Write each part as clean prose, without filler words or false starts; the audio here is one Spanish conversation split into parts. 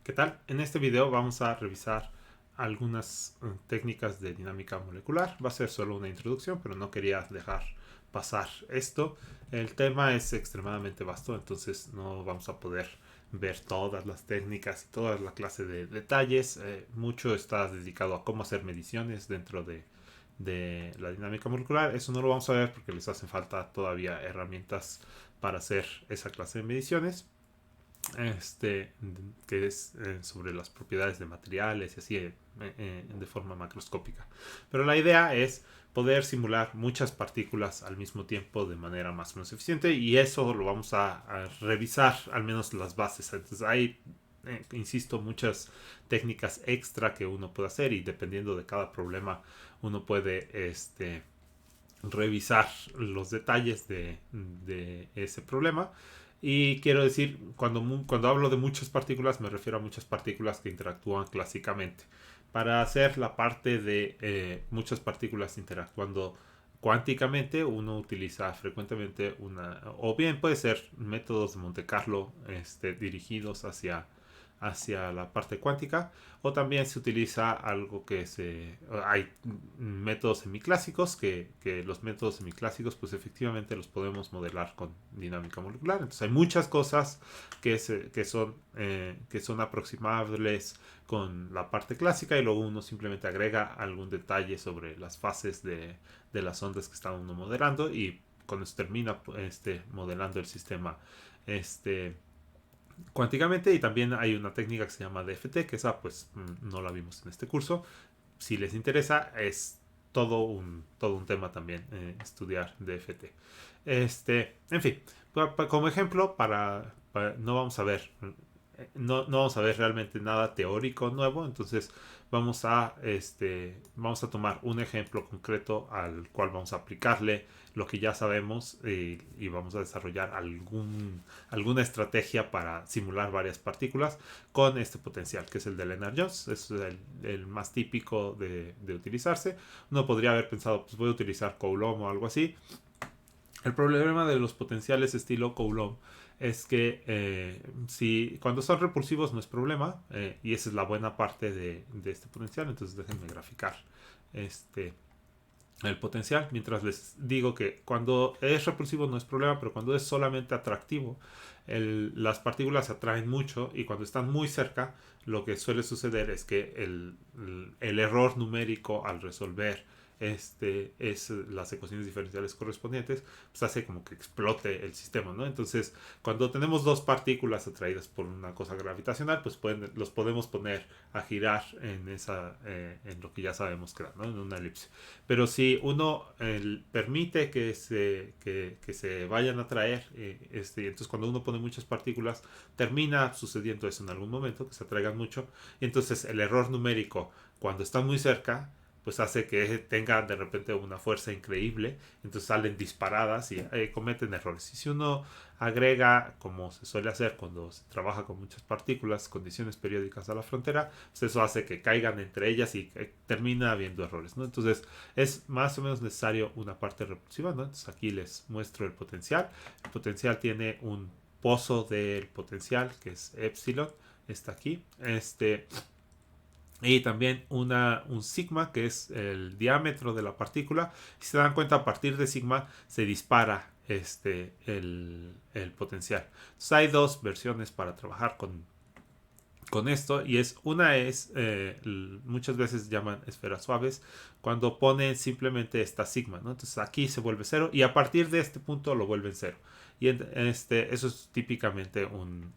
¿Qué tal? En este video vamos a revisar algunas técnicas de dinámica molecular. Va a ser solo una introducción, pero no quería dejar pasar esto. El tema es extremadamente vasto, entonces no vamos a poder ver todas las técnicas y toda la clase de detalles. Mucho está dedicado a cómo hacer mediciones dentro de la dinámica molecular. Eso no lo vamos a ver porque les hacen falta todavía herramientas para hacer esa clase de mediciones este, que es sobre las propiedades de materiales y así de forma macroscópica. Pero la idea es poder simular muchas partículas al mismo tiempo de manera más o menos eficiente y eso lo vamos a revisar, al menos las bases. Entonces hay, insisto, muchas técnicas extra que uno puede hacer y dependiendo de cada problema uno puede revisar los detalles de ese problema. Y quiero decir, cuando hablo de muchas partículas, me refiero a muchas partículas que interactúan clásicamente. Para hacer la parte de muchas partículas interactuando cuánticamente, uno utiliza frecuentemente o bien puede ser métodos de Monte Carlo dirigidos hacia la parte cuántica, o también se utiliza algo hay métodos semiclásicos que los métodos semiclásicos pues efectivamente los podemos modelar con dinámica molecular. Entonces hay muchas cosas que son aproximables con la parte clásica y luego uno simplemente agrega algún detalle sobre las fases de las ondas que está uno modelando y con eso termina modelando el sistema este cuánticamente. Y también hay una técnica que se llama DFT, que esa pues no la vimos en este curso. Si les interesa, es todo un tema también estudiar DFT. En fin, como ejemplo, no vamos a ver no vamos a ver realmente nada teórico nuevo, entonces vamos a tomar un ejemplo concreto al cual vamos a aplicarle lo que ya sabemos y vamos a desarrollar alguna estrategia para simular varias partículas con este potencial, que es el de Lennard-Jones. Es el más típico de utilizarse. Uno podría haber pensado, pues voy a utilizar Coulomb o algo así. El problema de los potenciales estilo Coulomb es que si cuando son repulsivos no es problema, y esa es la buena parte de este potencial. Entonces déjenme graficar este el potencial, mientras les digo que cuando es repulsivo no es problema, pero cuando es solamente atractivo, las partículas se atraen mucho y cuando están muy cerca, lo que suele suceder es que el error numérico al resolver es las ecuaciones diferenciales correspondientes, pues hace como que explote el sistema, ¿no? Entonces, cuando tenemos dos partículas atraídas por una cosa gravitacional, pues los podemos poner a girar en lo que ya sabemos que da, ¿no? En una elipse. Pero si uno permite que se vayan a traer, entonces cuando uno pone muchas partículas, termina sucediendo eso en algún momento, que se atraigan mucho, y entonces el error numérico, cuando están muy cerca, pues hace que tenga de repente una fuerza increíble, entonces salen disparadas y cometen errores. Y si uno agrega, como se suele hacer cuando se trabaja con muchas partículas, condiciones periódicas a la frontera, pues eso hace que caigan entre ellas y termina habiendo errores, ¿no? Entonces es más o menos necesario una parte repulsiva, ¿no? Entonces aquí les muestro el potencial. El potencial tiene un pozo del potencial que es epsilon, está aquí. Y también un sigma, que es el diámetro de la partícula. Si se dan cuenta, a partir de sigma se dispara el potencial. Entonces hay dos versiones para trabajar con esto, y muchas veces llaman esferas suaves cuando ponen simplemente esta sigma, ¿no? Entonces aquí se vuelve cero y a partir de este punto lo vuelven cero. Y eso es típicamente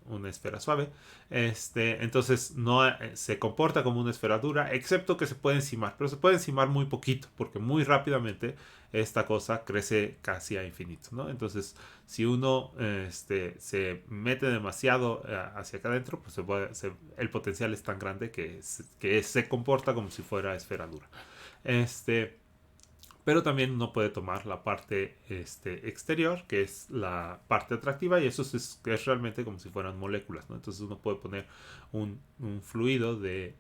una esfera suave. Entonces no se comporta como una esfera dura, excepto que se puede encimar, pero se puede encimar muy poquito, porque muy rápidamente esta cosa crece casi a infinito, ¿no? Entonces, si uno se mete demasiado hacia acá adentro, pues el potencial es tan grande que se comporta como si fuera esfera dura. Este, pero también uno puede tomar la parte exterior, que es la parte atractiva, y eso es realmente como si fueran moléculas, ¿no? Entonces uno puede poner un fluido de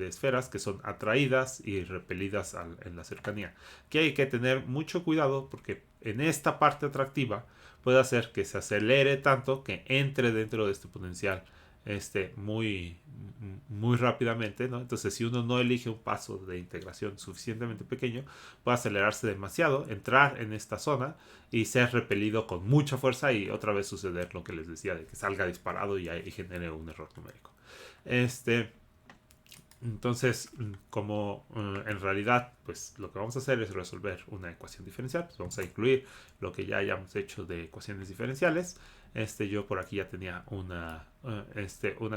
esferas que son atraídas y repelidas en la cercanía. Que hay que tener mucho cuidado porque en esta parte atractiva puede hacer que se acelere tanto que entre dentro de este potencial muy rápidamente, ¿no? Entonces, si uno no elige un paso de integración suficientemente pequeño, puede acelerarse demasiado, entrar en esta zona y ser repelido con mucha fuerza y otra vez suceder lo que les decía, de que salga disparado y genere un error numérico. Entonces, como en realidad, pues lo que vamos a hacer es resolver una ecuación diferencial, pues vamos a incluir lo que ya hayamos hecho de ecuaciones diferenciales. Yo por aquí ya tenía una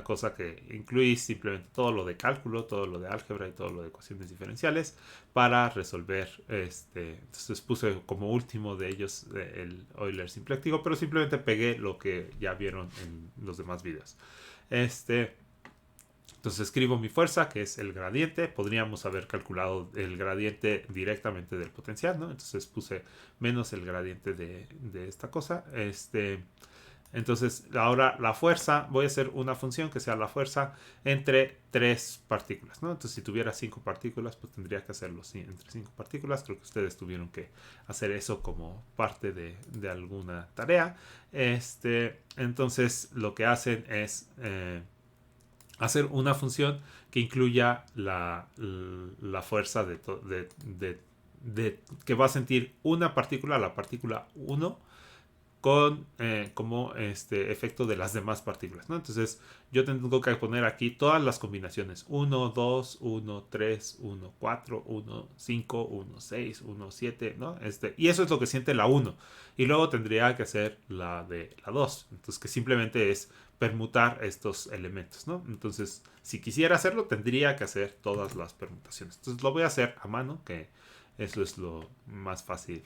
cosa que incluí simplemente todo lo de cálculo, todo lo de álgebra y todo lo de ecuaciones diferenciales para resolver. Entonces puse como último de ellos el Euler simpléctico, pero simplemente pegué lo que ya vieron en los demás videos. Entonces escribo mi fuerza, que es el gradiente. Podríamos haber calculado el gradiente directamente del potencial, ¿no? Entonces puse menos el gradiente de esta cosa. Entonces ahora la fuerza, voy a hacer una función que sea la fuerza entre tres partículas, ¿no? Entonces si tuviera 5 partículas, pues tendría que hacerlo entre 5 partículas. Creo que ustedes tuvieron que hacer eso como parte de alguna tarea. Entonces lo que hacen es hacer una función que incluya la fuerza que va a sentir una partícula, la partícula 1, con como efecto de las demás partículas, ¿no? Entonces yo tengo que poner aquí todas las combinaciones: 1, 2, 1, 3, 1, 4, 1, 5, 1, 6, 1, 7, ¿no? Y eso es lo que siente la 1. Y luego tendría que hacer la de la 2. Entonces, que simplemente es permutar estos elementos, ¿no? Entonces, si quisiera hacerlo, tendría que hacer todas las permutaciones. Entonces lo voy a hacer a mano, que eso es lo más fácil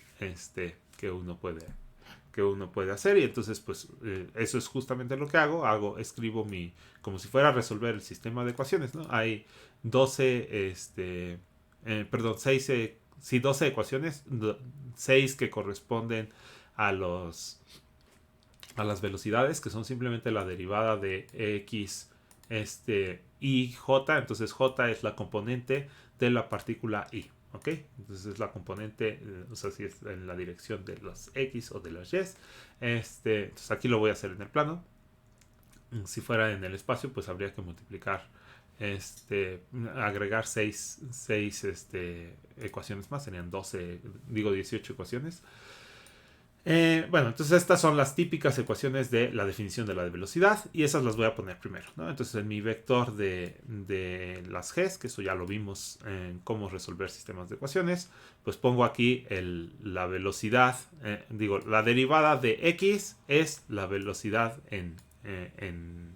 que uno puede hacer. Y entonces pues eso es justamente lo que escribo como si fuera a resolver el sistema de ecuaciones, ¿no? Hay 12 perdón, 6 sí, 12 ecuaciones, 6 que corresponden a las velocidades, que son simplemente la derivada de x y j. Entonces j es la componente de la partícula i. ¿Ok? Entonces es la componente, o sea, si es en la dirección de los X o de los Y. Entonces aquí lo voy a hacer en el plano. Si fuera en el espacio, pues habría que multiplicar, agregar 6 ecuaciones más, serían 18 ecuaciones. Bueno, entonces estas son las típicas ecuaciones de la definición de la velocidad y esas las voy a poner primero, ¿no? Entonces en mi vector de las Gs, que eso ya lo vimos en cómo resolver sistemas de ecuaciones, pues pongo aquí la velocidad, la derivada de X es la velocidad en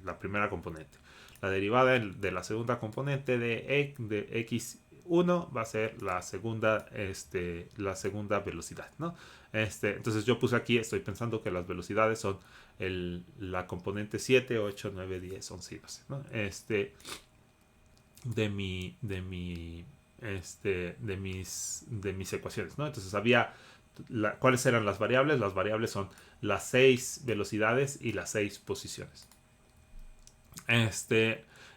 la primera componente. La derivada de la segunda componente de X1 va a ser la segunda velocidad, ¿no? Entonces yo puse aquí, estoy pensando que las velocidades son la componente 7, 8, 9, 10, 11 y 12, ¿no? De mis ecuaciones, ¿no? Entonces había ¿cuáles eran las variables? Las variables son las 6 velocidades y las 6 posiciones.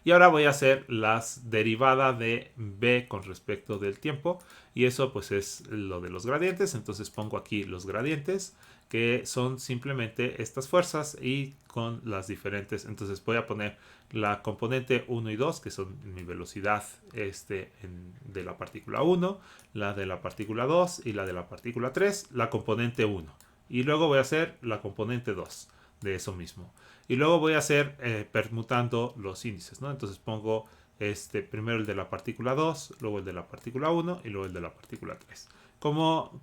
Y ahora voy a hacer las derivadas de b con respecto del tiempo. Y eso pues es lo de los gradientes. Entonces pongo aquí los gradientes, que son simplemente estas fuerzas y con las diferentes. Entonces voy a poner la componente 1 y 2, que son mi velocidad de la partícula 1, la de la partícula 2 y la de la partícula 3, la componente 1. Y luego voy a hacer la componente 2 de eso mismo. Y luego voy a hacer permutando los índices, ¿no? Entonces pongo primero el de la partícula 2, luego el de la partícula 1 y luego el de la partícula 3. Como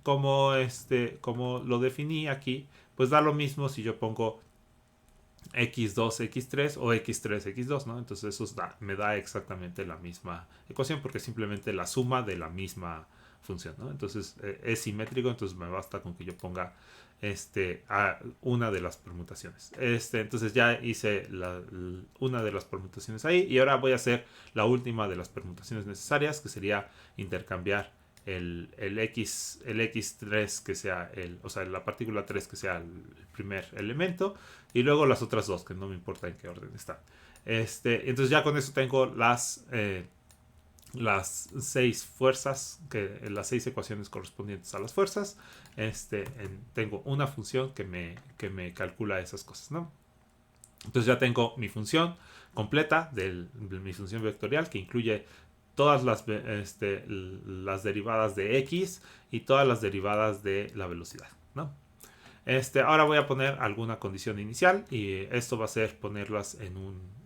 lo definí aquí, pues da lo mismo si yo pongo x2, x3 o x3, x2, ¿no? Entonces eso me da exactamente la misma ecuación porque es simplemente la suma de la misma función, ¿no? Entonces es simétrico, entonces me basta con que yo ponga a una de las permutaciones. Entonces ya hice una de las permutaciones ahí y ahora voy a hacer la última de las permutaciones necesarias, que sería intercambiar el x3 que sea o sea, la partícula 3 que sea el primer elemento y luego las otras dos, que no me importa en qué orden están. Entonces ya con eso tengo las 6 fuerzas, las 6 ecuaciones correspondientes a las fuerzas. Tengo una función que me calcula esas cosas, ¿no? Entonces ya tengo mi función completa de mi función vectorial, que incluye todas las derivadas de x y todas las derivadas de la velocidad, ¿no? Ahora voy a poner alguna condición inicial y esto va a ser ponerlas en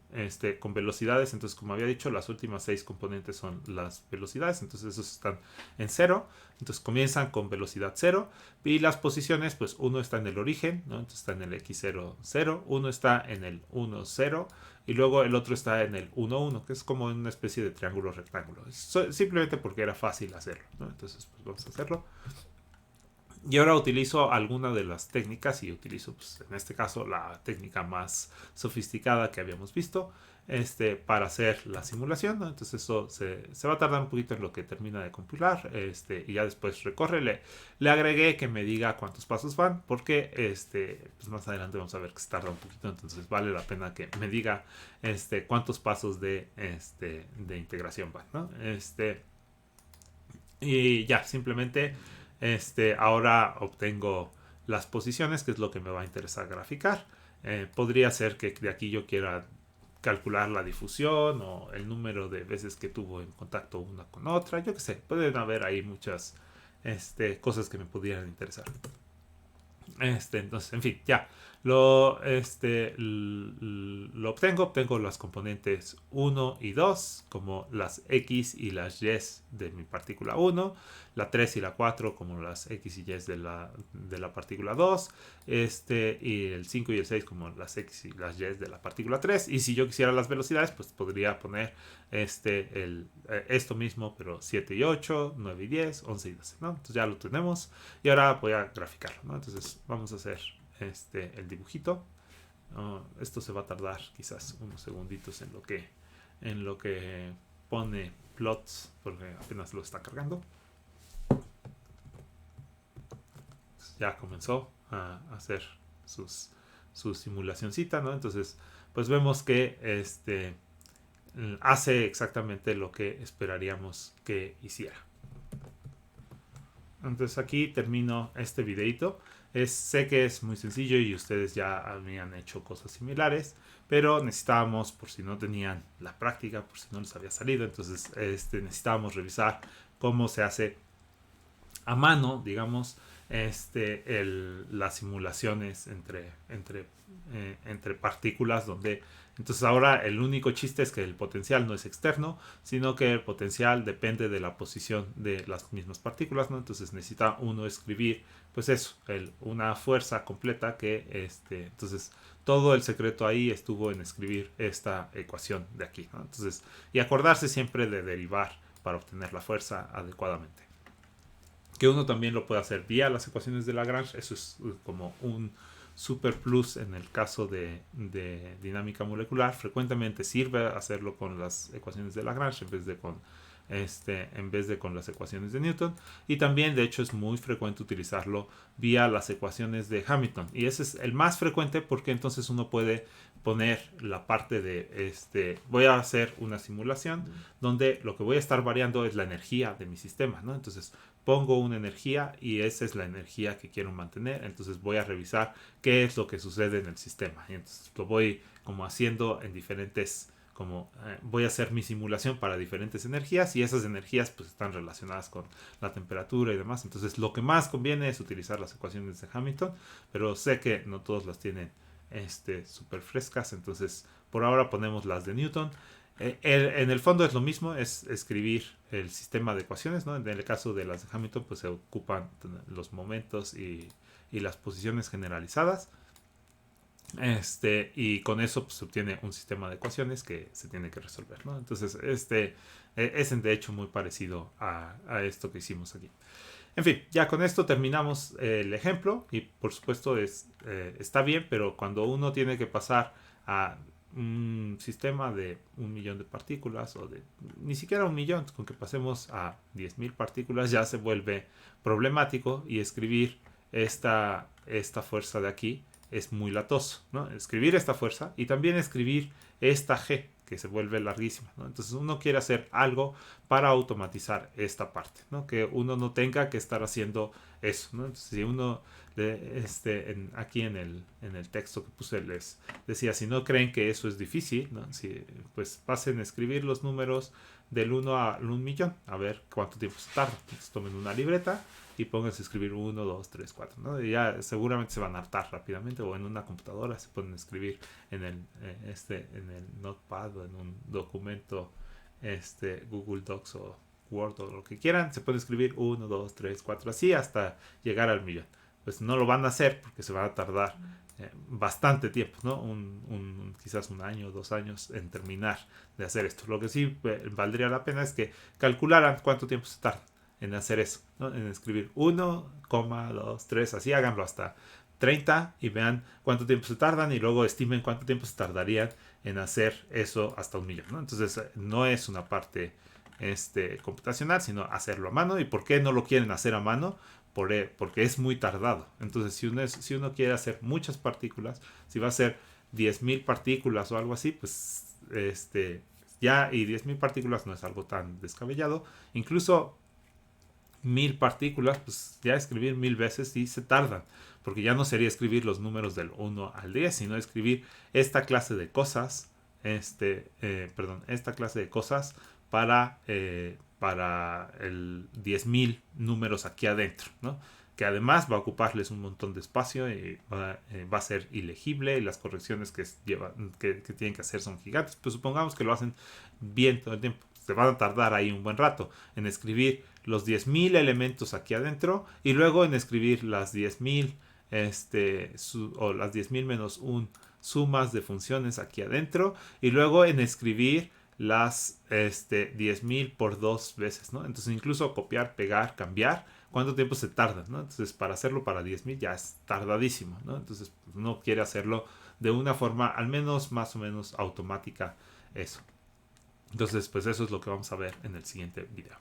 con velocidades. Entonces, como había dicho, las últimas 6 componentes son las velocidades, entonces esos están en 0. Entonces comienzan con velocidad 0 y las posiciones, pues uno está en el origen, ¿no? Entonces está en el x0, 0, uno está en el 1, 0 y luego el otro está en el 1, 1, que es como una especie de triángulo rectángulo. Simplemente porque era fácil hacerlo, ¿no? Entonces, pues vamos a hacerlo. Y ahora utilizo alguna de las técnicas y utilizo, pues, en este caso, la técnica más sofisticada que habíamos visto para hacer la simulación, ¿no? Entonces eso se va a tardar un poquito en lo que termina de compilar y ya después recorre. Le agregué que me diga cuántos pasos van porque pues más adelante vamos a ver que se tarda un poquito, entonces vale la pena que me diga cuántos pasos de integración van, ¿no? Y ya, simplemente ahora obtengo las posiciones, que es lo que me va a interesar graficar. Podría ser que de aquí yo quiera calcular la difusión o el número de veces que tuvo en contacto una con otra. Yo qué sé, pueden haber ahí muchas cosas que me pudieran interesar. Entonces, en fin, ya. Lo obtengo las componentes 1 y 2 como las X y las Y de mi partícula 1, la 3 y la 4 como las X y Y de la partícula 2, y el 5 y el 6 como las X y las Y de la partícula 3. Y si yo quisiera las velocidades, pues podría poner esto mismo, pero 7 y 8, 9 y 10, 11 y 12, ¿no? Entonces ya lo tenemos y ahora voy a graficarlo, ¿no? Entonces vamos a hacer el dibujito. Esto se va a tardar quizás unos segunditos en lo que pone plots porque apenas lo está cargando. Ya comenzó a hacer su simulacioncita, ¿no? Entonces pues vemos que hace exactamente lo que esperaríamos que hiciera. Entonces aquí termino este videito. Sé que es muy sencillo y ustedes ya habían hecho cosas similares, pero necesitábamos, por si no tenían la práctica, por si no les había salido, entonces necesitábamos revisar cómo se hace a mano, digamos, las simulaciones entre partículas donde entonces ahora el único chiste es que el potencial no es externo, sino que el potencial depende de la posición de las mismas partículas, ¿no? Entonces necesita uno escribir, pues eso, una fuerza completa que entonces todo el secreto ahí estuvo en escribir esta ecuación de aquí, ¿no? Entonces, y acordarse siempre de derivar para obtener la fuerza adecuadamente. Que uno también lo puede hacer vía las ecuaciones de Lagrange, eso es como un super plus en el caso de dinámica molecular. Frecuentemente sirve hacerlo con las ecuaciones de Lagrange en vez de con las ecuaciones de Newton, y también de hecho es muy frecuente utilizarlo vía las ecuaciones de Hamilton, y ese es el más frecuente porque entonces uno puede poner la parte de voy a hacer una simulación donde lo que voy a estar variando es la energía de mi sistema, ¿no? Entonces pongo una energía y esa es la energía que quiero mantener, entonces voy a revisar qué es lo que sucede en el sistema y entonces lo voy como haciendo en diferentes voy a hacer mi simulación para diferentes energías y esas energías pues están relacionadas con la temperatura y demás, entonces lo que más conviene es utilizar las ecuaciones de Hamilton, pero sé que no todos las tienen súper frescas, entonces por ahora ponemos las de Newton. En el fondo es lo mismo, es escribir el sistema de ecuaciones, ¿no? En el caso de las de Hamilton pues se ocupan los momentos y las posiciones generalizadas. Y con eso pues, se obtiene un sistema de ecuaciones que se tiene que resolver, ¿no? Entonces, es de hecho muy parecido a esto que hicimos aquí. En fin, ya con esto terminamos el ejemplo y por supuesto está bien, pero cuando uno tiene que pasar a un sistema de 1.000.000 de partículas o de ni siquiera 1.000.000, con que pasemos a 10.000 partículas ya se vuelve problemático y escribir esta fuerza de aquí es muy latoso, ¿no? Escribir esta fuerza y también escribir esta G que se vuelve larguísima, ¿no? Entonces uno quiere hacer algo para automatizar esta parte, ¿no? Que uno no tenga que estar haciendo eso, ¿no? Entonces, si uno aquí en el texto que puse les decía, si no creen que eso es difícil, ¿no? Si, pues pasen a escribir los números del 1 al 1 millón, a ver cuánto tiempo se tarda. Entonces tomen una libreta y pónganse a escribir 1, 2, 3, 4, ¿no? Y ya seguramente se van a hartar rápidamente, o en una computadora se pueden escribir en el Notepad o en un documento Google Docs o Word o lo que quieran, se puede escribir 1, 2, 3, 4, así hasta llegar al millón. Pues no lo van a hacer porque se va a tardar bastante tiempo, ¿no? Quizás 1 año, 2 años en terminar de hacer esto. Lo que sí valdría la pena es que calcularan cuánto tiempo se tarda en hacer eso, ¿no? En escribir 1, 2, 3, así háganlo hasta 30 y vean cuánto tiempo se tardan y luego estimen cuánto tiempo se tardarían en hacer eso hasta 1 millón, ¿no? Entonces no es una parte computacional, sino hacerlo a mano. ¿Y por qué no lo quieren hacer a mano? Porque es muy tardado. Entonces si uno quiere hacer muchas partículas, si va a hacer 10.000 partículas o algo así, pues ya, y 10.000 partículas no es algo tan descabellado. Incluso 1.000 partículas, pues ya escribir 1.000 veces sí se tardan, porque ya no sería escribir los números del 1 al 10, sino escribir esta clase de cosas, esta clase de cosas para el 10.000 números aquí adentro, ¿no? Que además va a ocuparles un montón de espacio y va a ser ilegible, y las correcciones que tienen que hacer son gigantes. Pues supongamos que lo hacen bien todo el tiempo. Se van a tardar ahí un buen rato en escribir los 10.000 elementos aquí adentro y luego en escribir las 10.000 o las 10.000 menos un sumas de funciones aquí adentro y luego en escribir las 10.000 por 2 veces, ¿no? Entonces incluso copiar, pegar, cambiar, ¿cuánto tiempo se tarda, ¿no? Entonces para hacerlo para 10.000 ya es tardadísimo, ¿no? Entonces pues, uno quiere hacerlo de una forma al menos más o menos automática eso. Entonces pues eso es lo que vamos a ver en el siguiente video.